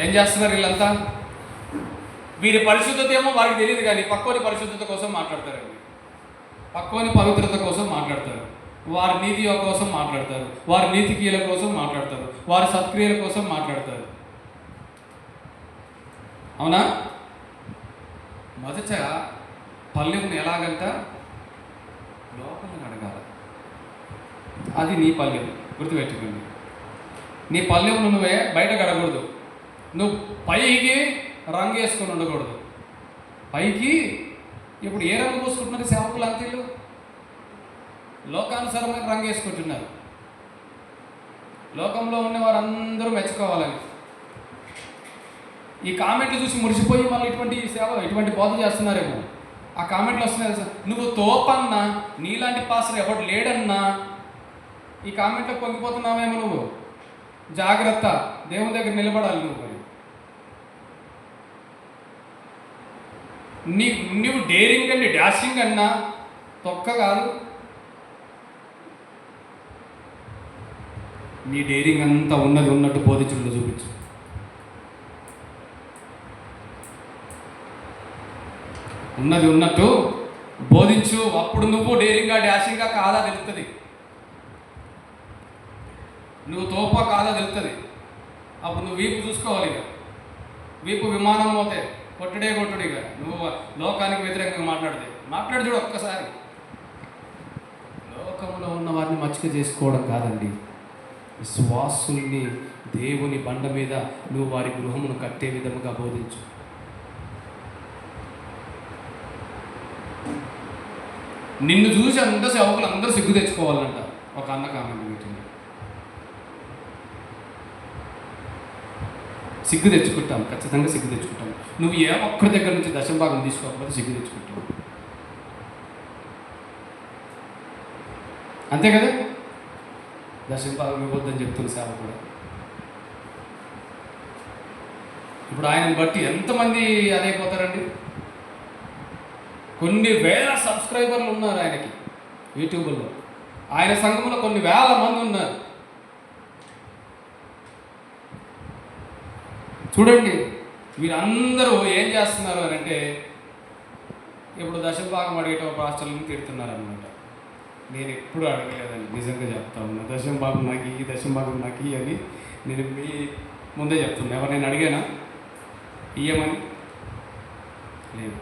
ఏం చేస్తున్నారు వీళ్ళంతా? వీరి పరిశుద్ధత ఏమో వారికి తెలియదు, కానీ పక్కోని పరిశుద్ధత కోసం మాట్లాడతారండి. పక్కోని పవిత్రత కోసం మాట్లాడతారు, వారి నీతి కోసం మాట్లాడతారు, వారి నీతిక్రియల కోసం మాట్లాడతారు, వారి సత్క్రియల కోసం మాట్లాడతారు. అవునా? మొదట పల్లెమును ఎలాగంట లోపలిని అడగాలి. అది నీ పల్లెం, గుర్తుపెట్టుకోండి. నీ పల్లెమును నువ్వే బయట కడగకూడదు. నువ్వు పైకి రంగు వేసుకొని ఉండకూడదు. పైకి ఇప్పుడు ఏ రంగు పూసుకుంటున్నారు సేవకులు? అంతేళ్ళు లోకానుసారమైన రంగు వేసుకుంటున్నారు. లోకంలో ఉన్న వారందరూ మెచ్చుకోవాలని ఈ కామెంట్లు చూసి మురిసిపోయి మళ్ళీ ఇటువంటి సేవ, ఇటువంటి బోధ చేస్తున్నారేమో. ఆ కామెంట్లు వస్తున్నాయి, నువ్వు తోపన్నా, నీలాంటి పాస్టర్ ఎవడు లేడన్నా. ఈ కామెంట్లో పొంగిపోతున్నావేమో నువ్వు. జాగ్రత్త, దేవుని దగ్గర నిలబడాలి నువ్వు. మరి నువ్వు డేరింగ్ అండి, డాషింగ్ అన్నా తొక్క కాదు. నీ డేరింగ్ అంతా ఉన్నది ఉన్నట్టు బోధించుకుంటూ చూపించు. ఉన్నది ఉన్నట్టు బోధించు. అప్పుడు నువ్వు డేరింగ్గా డాషింగ్గా కాదా తెలుస్తుంది. నువ్వు తోపా కాదా తెలుస్తుంది. అప్పుడు నువ్వు వీపు చూసుకోవాలి. ఇక వీపు విమానం పోతే కొట్టుడే ఇక నువ్వు లోకానికి వ్యతిరేకంగా మాట్లాడు చూడు ఒక్కసారి. లోకంలో ఉన్న వారిని మచ్చిక చేసుకోవడం కాదండి, విశ్వాసుల్ని దేవుని బండ మీద నువ్వు వారి గృహమును కట్టే విధముగా బోధించు. నిన్ను చూసి అందరూ సేవకులు అందరూ సిగ్గు తెచ్చుకోవాలంట. ఒక అన్న కామెంట్ పెట్టింది, సిగ్గు తెచ్చుకుంటాం, ఖచ్చితంగా సిగ్గు తెచ్చుకుంటాం. నువ్వు ఏ ఒక్కరి దగ్గర నుంచి దశంభాగం తీసుకోకపోతే సిగ్గు తెచ్చుకుంటావు. అంతే కదా? దశంభాగం ఇవ్వద్దని చెప్తున్న సేవ కూడా. ఇప్పుడు ఆయనను బట్టి ఎంతమంది అదైపోతారండి. కొన్ని వేల సబ్స్క్రైబర్లు ఉన్నారు ఆయనకి యూట్యూబ్లో. ఆయన సంఘంలో కొన్ని వేల మంది ఉన్నారు. చూడండి, వీరందరూ ఏం చేస్తున్నారు అని అంటే, ఇప్పుడు దశంభాగం అడిగేట పాస్టర్లను తిడుతున్నారు అన్నమాట. నేను ఎప్పుడు అడగలేదండి, నిజంగా చెప్తా ఉన్నా. దశంభాగం నాకు ఈ, దశంభాగం నాకు ఈ అని నేను మీ ముందే చెప్తున్నా. ఎవరు నేను అడిగానా ఇయ్యమని? లేదు.